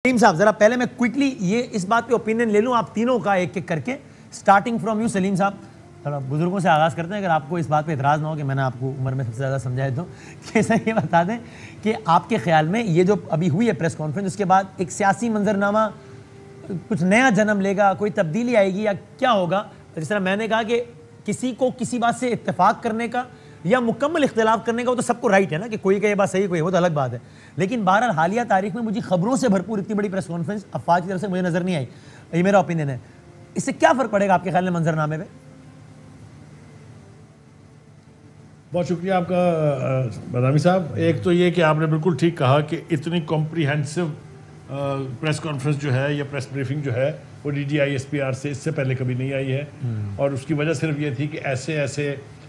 سلیم صاحب ذرا پہلے میں کوئکلی یہ اس بات پہ اوپینین لے لوں آپ تینوں کا ایک ایک کر کے سٹارٹنگ فرام یو سلیم صاحب تھوڑا بزرگوں سے آغاز کرتے ہیں اگر آپ کو اس بات پہ اعتراض نہ ہو کہ میں نے آپ کو عمر میں سب سے زیادہ سمجھائے تو کیسا یہ بتا دیں کہ آپ کے خیال میں یہ جو ابھی ہوئی ہے پریس کانفرنس اس کے بعد ایک سیاسی منظرنامہ کچھ نیا جنم لے گا کوئی تبدیلی آئے گی یا کیا ہوگا جس طرح میں نے کہا کہ کسی کو کسی بات سے اتفاق کرنے کا یا مکمل اختلاف کرنے کا وہ تو سب کو رائٹ ہے نا کہ کوئی کہ یہ بات صحیح کوئی وہ تو الگ بات ہے لیکن بہرحال حالیہ تاریخ میں مجھے خبروں سے بھرپور اتنی بڑی پریس کانفرنس افواج کی طرف سے مجھے نظر نہیں آئی یہ میرا اوپینین ہے اس سے کیا فرق پڑے گا آپ کے خیال میں منظرنامے پہ بہت شکریہ آپ کا بادامی صاحب ایک تو یہ کہ آپ نے بالکل ٹھیک کہا کہ اتنی کمپریہنسو پریس کانفرنس جو ہے یا پریس بریفنگ جو ہے وہ D G I S P R سے اس سے پہلے کبھی نہیں آئی ہے اور اس کی وجہ صرف یہ تھی کہ ایسے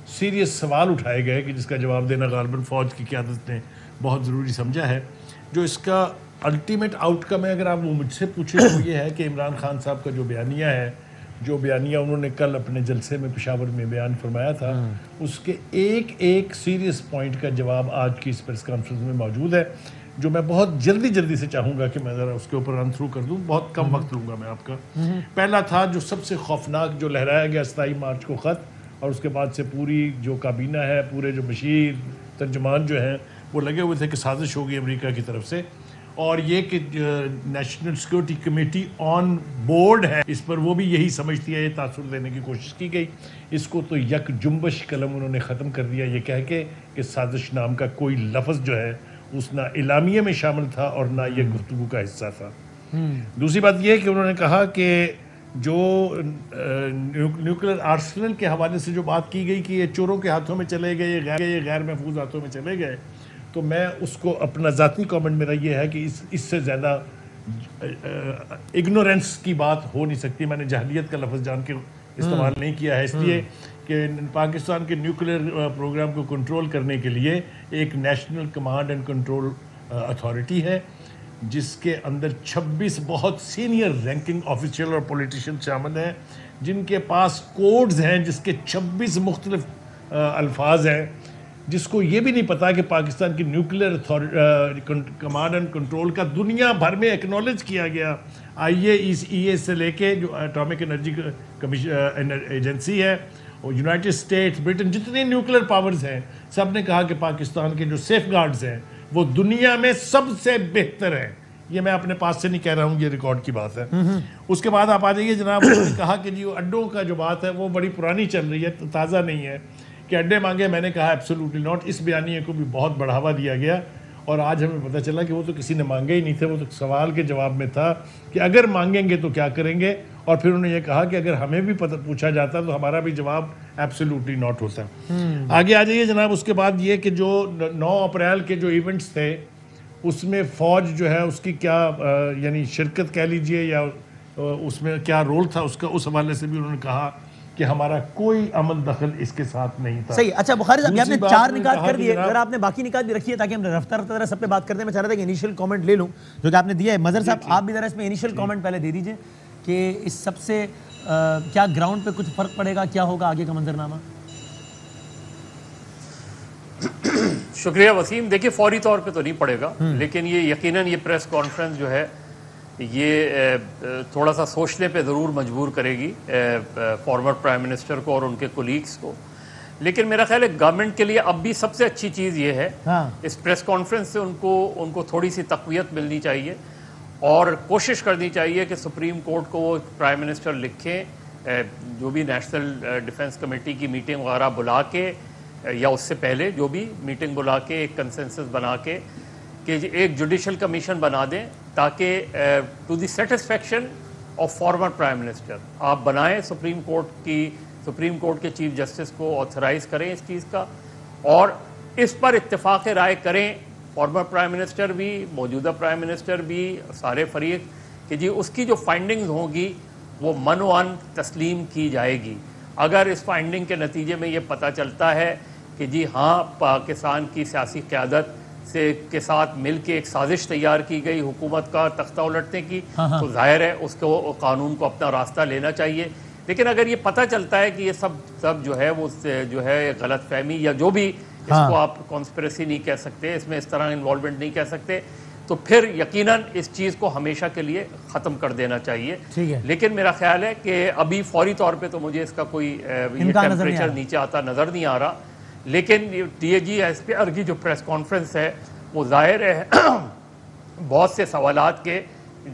سیریس سوال اٹھائے گئے کہ جس کا جواب دینا غالباً فوج کی قیادت نے بہت ضروری سمجھا ہے جو اس کا الٹیمیٹ آؤٹ کم ہے اگر آپ وہ مجھ سے پوچھیں تو یہ ہے کہ عمران خان صاحب کا جو بیانیہ انہوں نے کل اپنے جلسے میں پشاور میں بیان فرمایا تھا اس کے ایک سیریس پوائنٹ کا جواب آج کی اس پریس کانفرنس میں موجود ہے جو میں بہت جلدی سے چاہوں گا کہ میں ذرا اس کے اوپر رن تھرو کر دوں بہت کم وقت لوں گا میں آپ کا پہلا تھا جو سب سے خوفناک جو لہرایا گیا 27 مارچ کو خط اور اس کے بعد سے پوری جو کابینہ ہے پورے جو مشیر ترجمان جو ہیں وہ لگے ہوئے تھے کہ سازش ہوگی امریکہ کی طرف سے اور یہ کہ national security committee on board ہے اس پر وہ بھی یہی سمجھتی ہے یہ تاثر دینے کی کوشش کی گئی اس کو تو یک جنبش قلم انہوں نے ختم کر دیا یہ کہہ کے کہ سازش نام کا کوئی لفظ جو ہے اس نہ اعلامیے میں شامل تھا اور نہ یہ گفتگو کا حصہ تھا دوسری بات یہ کہ انہوں نے کہا کہ جو نیوکلیر آرسنل کے حوالے سے جو بات کی گئی کہ یہ چوروں کے ہاتھوں میں چلے گئے یہ غیر محفوظ ہاتھوں میں چلے گئے تو میں اس کو اپنا ذاتی کامنٹ میرا یہ ہے کہ اس سے زیادہ اگنورنس کی بات ہو نہیں سکتی میں نے جہلیت کا لفظ جان کے استعمال نہیں کیا ہے اس لیے کہ پاکستان کے نیوکلیر پروگرام کو کنٹرول کرنے کے لیے ایک national command and control authority ہے جس کے اندر 26 بہت سینئر رینکنگ آفیشیل اور پولیٹیشین شامل ہیں جن کے پاس کوڈز ہیں جس کے 26 مختلف الفاظ ہیں جس کو یہ بھی نہیں پتا کہ پاکستان کی نیوکلیر کمانڈ اینڈ کنٹرول کا دنیا بھر میں ایکنالج کیا گیا IAEA سے لے کے جو اٹامک انرجی ایجنسی ہے اور یونائٹڈ اسٹیٹس برٹن جتنے نیوکلیر پاورز ہیں سب نے کہا کہ پاکستان کے جو سیف گارڈز ہیں وہ دنیا میں سب سے بہتر ہیں یہ میں اپنے پاس سے نہیں کہہ رہا ہوں یہ ریکارڈ کی بات ہے اس کے بعد آپ آ جائیے جناب انہوں نے کہا کہ جی اڈوں کا جو بات ہے وہ بڑی پرانی چل رہی ہے تازہ نہیں ہے کہ اڈے مانگے میں نے کہا ایبسولوٹلی ناٹ اس بیانیے کو بھی بہت بڑھاوا دیا گیا اور آج ہمیں پتہ چلا کہ وہ تو کسی نے مانگے ہی نہیں تھے وہ تو سوال کے جواب میں تھا کہ اگر مانگیں گے تو کیا کریں گے اور پھر انہوں نے یہ کہا کہ اگر ہمیں بھی پوچھا جاتا تو ہمارا بھی جواب ایبسولوٹلی ناٹ ہوتا آگے آ جائیے جناب اس کے بعد یہ کہ جو 9 اپریل کے جو ایونٹس تھے اس میں فوج جو ہے اس کی کیا یعنی شرکت کہہ لیجئے یا اس میں کیا رول تھا اس کا اس حوالے سے بھی انہوں نے کہا کہ ہمارا کوئی عمل دخل اس کے ساتھ نہیں تھا صحیح اچھا بخاری صاحب آپ نے 4 نکات کر دیے اگر آپ نے باقی نکات بھی رکھی ہے تاکہ ہم رفتہ سب پہ بات کرتے ہیں میں چاہ رہا تھا کہ انیشل کامنٹ لے لوں جو کہ آپ نے دیا ہے مظہر صاحب آپ بھی ذرا اس میں انیشل کامنٹ پہلے دے دیجئے کہ اس سب سے کیا گراؤنڈ پہ کچھ فرق پڑے گا کیا ہوگا آگے کا منظرنامہ شکریہ وسیم دیکھیے فوری طور پہ تو نہیں پڑے گا لیکن یہ یقیناً یہ پریس کانفرنس جو ہے یہ تھوڑا سا سوچنے پہ ضرور مجبور کرے گی فارمر پرائم منسٹر کو اور ان کے کولیگز کو لیکن میرا خیال ہے گورنمنٹ کے لیے اب بھی سب سے اچھی چیز یہ ہے اس پریس کانفرنس سے ان کو تھوڑی سی تقویت ملنی چاہیے اور کوشش کرنی چاہیے کہ سپریم کورٹ کو وہ پرائم منسٹر لکھیں جو بھی نیشنل ڈیفنس کمیٹی کی میٹنگ وغیرہ بلا کے یا اس سے پہلے جو بھی میٹنگ بلا کے ایک کنسنسس بنا کے کہ ایک جوڈیشل کمیشن بنا دیں تاکہ to the satisfaction of former prime minister آپ بنائیں سپریم کورٹ کے چیف جسٹس کو آتھرائز کریں اس چیز کا اور اس پر اتفاق رائے کریں فارمر پرائم منسٹر بھی موجودہ پرائم منسٹر بھی سارے فریق کہ جی اس کی جو فائنڈنگز ہوں گی وہ من تسلیم کی جائے گی اگر اس فائنڈنگ کے نتیجے میں یہ پتہ چلتا ہے کہ جی ہاں پاکستان کی سیاسی قیادت کے ساتھ مل کے ایک سازش تیار کی گئی حکومت کا تختہ الٹنے کی تو ظاہر ہے اس کو قانون کو اپنا راستہ لینا چاہیے لیکن اگر یہ پتہ چلتا ہے کہ یہ سب جو ہے وہ جو ہے غلط فہمی یا جو بھی اس کو آپ کانسپریسی نہیں کہہ سکتے اس میں اس طرح انوالومنٹ نہیں کہہ سکتے تو پھر یقیناً اس چیز کو ہمیشہ کے لیے ختم کر دینا چاہیے. لیکن میرا خیال ہے کہ ابھی فوری طور پہ تو مجھے اس کا کوئی ٹیمپریچر نیچے آتا نظر نہیں آ رہا. لیکن DGISPR کی جو پریس کانفرنس ہے وہ ظاہر ہے بہت سے سوالات کے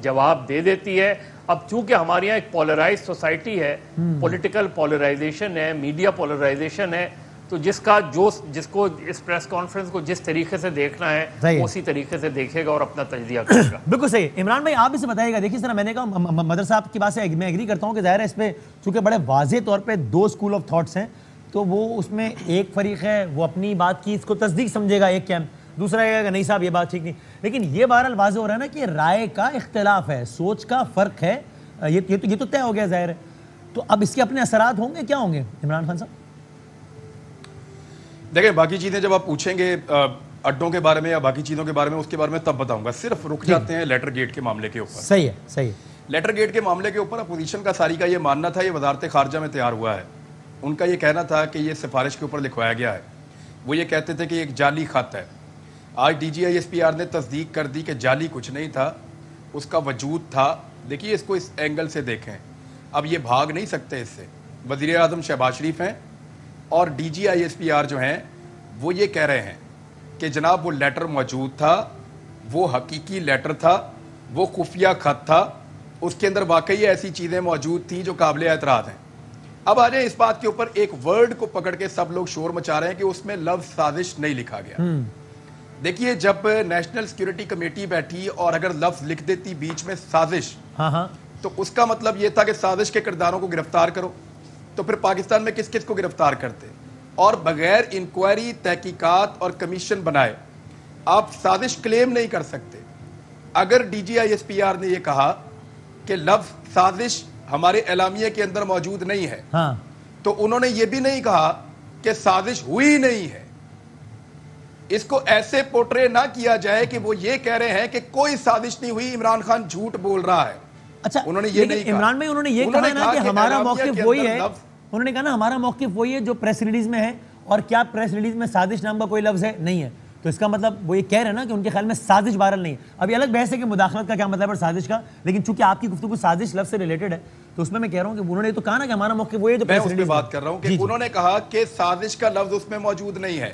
جواب دے دیتی ہے. اب چونکہ ہمارے یہاں ایک پولرائز سوسائٹی ہے, پولیٹیکل پولرائزیشن ہے, میڈیا پولرائزیشن ہے, تو جس کو اس پریس کانفرنس کو جس طریقے سے دیکھنا ہے وہ اسی طریقے سے دیکھے گا اور اپنا تجزیہ کرے گا. بالکل صحیح. عمران بھائی آپ اسے بتائیے گا. دیکھیے سر, میں نے کہا مدر صاحب کی بات سے میں ایگری کرتا ہوں کہ ظاہر ہے اس پہ چونکہ بڑے واضح طور پہ دو اسکول آف تھاٹس ہیں, تو وہ اس میں ایک فریق ہے وہ اپنی بات کی اس کو تصدیق سمجھے گا ایک کیمپ, دوسرا کہے گا نہیں صاحب یہ بات ٹھیک نہیں. لیکن یہ بہرحال واضح ہو رہا ہے نا کہ رائے کا اختلاف ہے, سوچ کا فرق ہے, یہ تو طے ہو گیا ظاہر ہے. تو اب اس کے اپنے اثرات ہوں گے, کیا ہوں گے عمران خان صاحب؟ دیکھیں باقی چیزیں جب آپ پوچھیں گے اڈوں کے بارے میں یا باقی چیزوں کے بارے میں, اس کے بارے میں تب بتاؤں گا. صرف رک جاتے ہیں لیٹر گیٹ کے معاملے کے اوپر. صحیح ہے. لیٹر گیٹ کے معاملے کے اوپر اپوزیشن کا ساری کا یہ ماننا تھا, یہ وزارت خارجہ میں تیار ہوا ہے. ان کا یہ کہنا تھا کہ یہ سفارش کے اوپر لکھوایا گیا ہے. وہ یہ کہتے تھے کہ ایک جعلی خط ہے. آج DGISPR نے تصدیق کر دی کہ جعلی کچھ نہیں تھا, اس کا وجود تھا. دیکھیے اس کو اس اینگل سے دیکھیں. اب یہ بھاگ نہیں سکتے اس سے. وزیر اعظم شہباز شریف ہیں اور DGISPR جو ہیں وہ یہ کہہ رہے ہیں کہ جناب وہ لیٹر موجود تھا, وہ حقیقی لیٹر تھا, وہ خفیہ خط تھا, اس کے اندر واقعی ایسی چیزیں موجود تھیں جو قابل اعتراض ہیں. اب آ جائیں اس بات کے اوپر, ایک ورڈ کو پکڑ کے سب لوگ شور مچا رہے ہیں کہ اس میں لفظ سازش نہیں لکھا گیا. دیکھیے جب نیشنل سیکیورٹی کمیٹی بیٹھی اور اگر لفظ لکھ دیتی بیچ میں سازش, تو اس کا مطلب یہ تھا کہ سازش کے کرداروں کو گرفتار کرو. تو پھر پاکستان میں کس کس کو گرفتار کرتے, اور بغیر انکوائری, تحقیقات اور کمیشن بنائے آپ سازش کلیم نہیں کر سکتے. اگر DGISPR نے یہ کہا کہ لفظ سازش ہمارے اعلامیے کے اندر موجود نہیں ہے, تو انہوں نے یہ بھی نہیں کہا کہ سازش ہوئی نہیں ہے. اس کو ایسے پورٹرے نہ کیا جائے کہ وہ یہ کہہ رہے ہیں کہ کوئی سازش نہیں ہوئی, عمران خان جھوٹ بول رہا ہے. اچھا, انہوں نے یہ نہیں کہا. عمران بھائی انہوں نے یہ کہا نا کہ ہمارا موقف وہی ہے, انہوں نے کہا نا ہمارا موقف وہی ہے جو پریس ریلیز میں ہے, اور کیا پریس ریلیز میں سازش نام کا کوئی لفظ ہے؟ نہیں ہے. تو اس کا مطلب وہ یہ کہہ رہے ہیں نا کہ ان کے خیال میں سازش بہرحال نہیں ہے. ابھی الگ بحث ہے کہ مداخلت کا کیا مطلب ہے سازش کا, لیکن چونکہ آپ کی گفتگو سازش لفظ سے ریلیٹڈ ہے تو اس میں کہہ رہا ہوں کہ انہوں نے تو کہا نا کہ ہمارا موقف وہ ہے جو میں اس پہ بات کر رہا ہوں کہ انہوں نے کہا کہ سازش کا لفظ اس میں موجود نہیں ہے.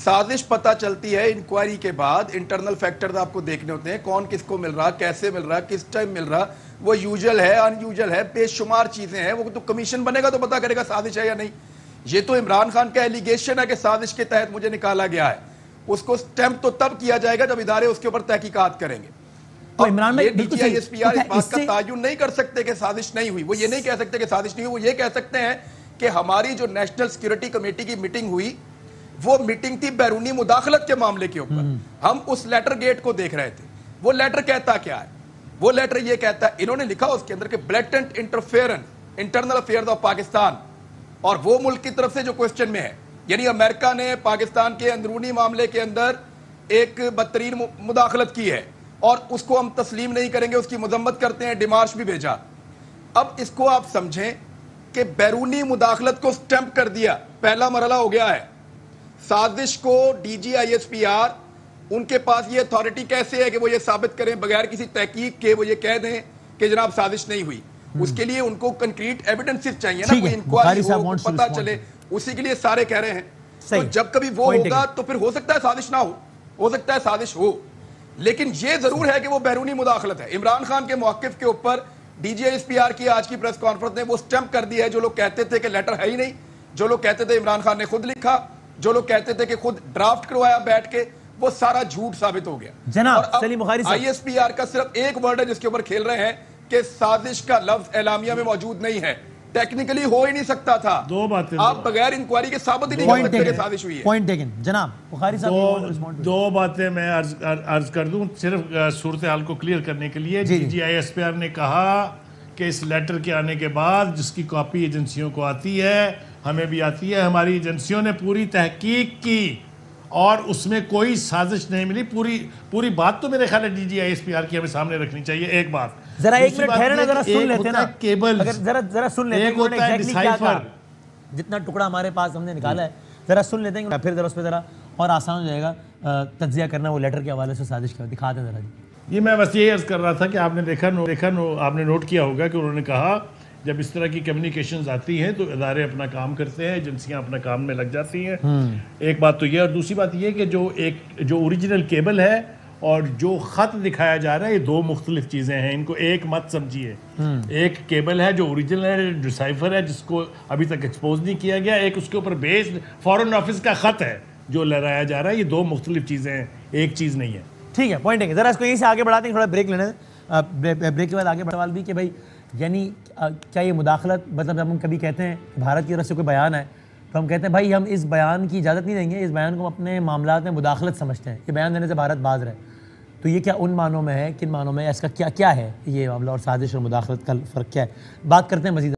سازش پتہ چلتی ہے انکوائری کے بعد, انٹرنل فیکٹرز آپ کو دیکھنے ہوتے ہیں, کون کس کو مل رہا, کیسے مل رہا, کس ٹائم مل رہا, وہ یوزل ہے, ان یوزل ہے, بے شمار چیزیں ہیں. وہ تو کمیشن بنے گا تو پتہ کرے گا سازش ہے یا نہیں. یہ تو عمران خان کا ایلیگیشن ہے کہ سازش کے تحت مجھے نکالا گیا ہے. اس کو سٹیمپ تو تب کیا جائے گا جب ادارے اس کے اوپر تحقیقات کریں گے. DGISPR اس بات کا تعین نہیں کر سکتے کہ سازش نہیں ہوئی. وہ یہ نہیں کہہ سکتے کہ سازش نہیں ہوئی, وہ یہ کہہ سکتے ہیں کہ ہماری جو نیشنل سیکیورٹی کمیٹی کی میٹنگ ہوئی وہ میٹنگ تھی بیرونی مداخلت کے معاملے کے اوپر. ہم اس لیٹر گیٹ کو دیکھ رہے تھے. وہ لیٹر کہتا کیا ہے؟ وہ لیٹر یہ کہتا ہے, انہوں نے لکھا اس کے اندر کہ blatant interference internal affairs of Pakistan, اور وہ ملک کی طرف سے جو کوسچن میں ہے, یعنی امریکہ نے پاکستان کے اندرونی معاملے کے اندر ایک بدترین مداخلت کی ہے اور اس کو ہم تسلیم نہیں کریں گے, اس کی مذمت کرتے ہیں, ڈیمارش بھی بھیجا. اب اس کو آپ سمجھیں کہ بیرونی مداخلت کو سٹیمپ کر دیا, پہلا مرحلہ ہو گیا ہے. سازش کو DGISPR ان کے پاس یہ اتھارٹی کیسے ہے کہ وہ یہ ثابت کریں بغیر کسی تحقیق کے, وہ یہ کہہ دیں کہ جناب سازش نہیں ہوئی. اس کے لیے ان کو کنکریٹ ایویڈنسز چاہیے نا, کوئی انکوائری ہو, پتہ چلے. اسی کے لیے سارے کہہ رہے ہیں. تو جب کبھی وہ ہوگا تو پھر ہو سکتا ہے سازش نہ ہو سکتا ہے سازش ہو, لیکن یہ ضرور ہے کہ وہ بیرونی مداخلت ہے. عمران خان کے موقف کے اوپر DGISPR کی آج کی پریس کانفرنس نے وہ سٹیمپ کر دی ہے. جو لوگ کہتے تھے کہ لیٹر ہے ہی نہیں, جو لوگ کہتے تھے عمران خان نے خود لکھا, جو لوگ کہتے تھے کہ خود ڈرافٹ کروایا بیٹھ کے, وہ سارا جھوٹ ثابت ہو گیا. جناب سلیم بخاری صاحب, ISPR کا صرف ایک ورڈ ہے جس کے اوپر کھیل رہے ہیں کہ سازش کا لفظ اعلامیہ میں موجود نہیں ہے. ٹیکنیکلی ہو ہی نہیں سکتا تھا. دو باتیں آپ بغیر انکوائری کے ثابت ہی نہیں کر سکتے کہ سازش ہوئی ہے. Point taken. جناب بخاری صاحب, دو باتیں میں عرض کر دوں صرف صورتحال کو کلیئر کرنے کے لیے. DGISPR نے کہا کہ اس لیٹر کے آنے کے بعد جس کی کاپی ایجنسیوں کو آتی ہے, ہمیں بھی آتی ہے, ہماری ایجنسیوں نے پوری تحقیق کی اور اس میں کوئی سازش نہیں ملی. پوری بات تو میرے خیال ہے DGISPR کی ہمیں سامنے رکھنی چاہیے. ایک بات ذرا ایک منٹ ٹھہرنا, ذرا سن لیتے نا, کیبلز, ذرا سن لیتے ہیں انہوں نے ایگزیکٹلی کیا کہا, جتنا ٹکڑا ہمارے پاس ہم نے نکالا ہے ذرا سن لیتے ہیں, پھر ذرا اس پہ ذرا اور آسان ہو جائے گا تجزیہ کرنا وہ لیٹر کے حوالے سے سازش کا. دکھاتے ہیں ذرا جی. یہ میں بس یہ عرض کر رہا تھا کہ آپ نے دیکھا آپ نے نوٹ کیا ہوگا کہ انہوں نے کہا جب اس طرح کی کمیونیکیشنز آتی ہیں تو ادارے اپنا کام کرتے ہیں, ایجنسیاں اپنا کام میں لگ جاتی ہیں. ایک بات تو یہ, اور دوسری بات یہ کہ جو اوریجنل کیبل ہے اور جو خط دکھایا جا رہا ہے یہ دو مختلف چیزیں ہیں, ان کو ایک مت سمجھیے. ایک کیبل ہے جو اوریجنل ہے, ڈسائفر ہے, جس کو ابھی تک ایکسپوز نہیں کیا گیا, ایک اس کے اوپر بیسڈ فارن آفس کا خط ہے جو لہرایا جا رہا ہے. یہ دو مختلف چیزیں ہیں, ایک چیز نہیں ہے. ٹھیک ہے, پوائنٹ ہے. ذرا اس کو یہیں سے آگے بڑھاتے ہیں, تھوڑا بریک لینا ہے. بریک کے بعد آگے سوال بھی کہ بھائی یعنی کیا یہ مداخلت, مطلب جب ہم کبھی کہتے ہیں کہ بھارت کی طرف سے کوئی بیان ہے تو ہم کہتے ہیں بھائی ہم اس بیان کی اجازت نہیں دیں گے, اس بیان کو ہم اپنے معاملات میں مداخلت سمجھتے ہیں, یہ بیان دینے سے بھارت باز رہے. تو یہ کیا ان معنوں میں ہے, کن معنوں میں, اس کا کیا ہے یہ معاملہ, اور سازش اور مداخلت کا فرق کیا ہے؟ بات کرتے ہیں مزید.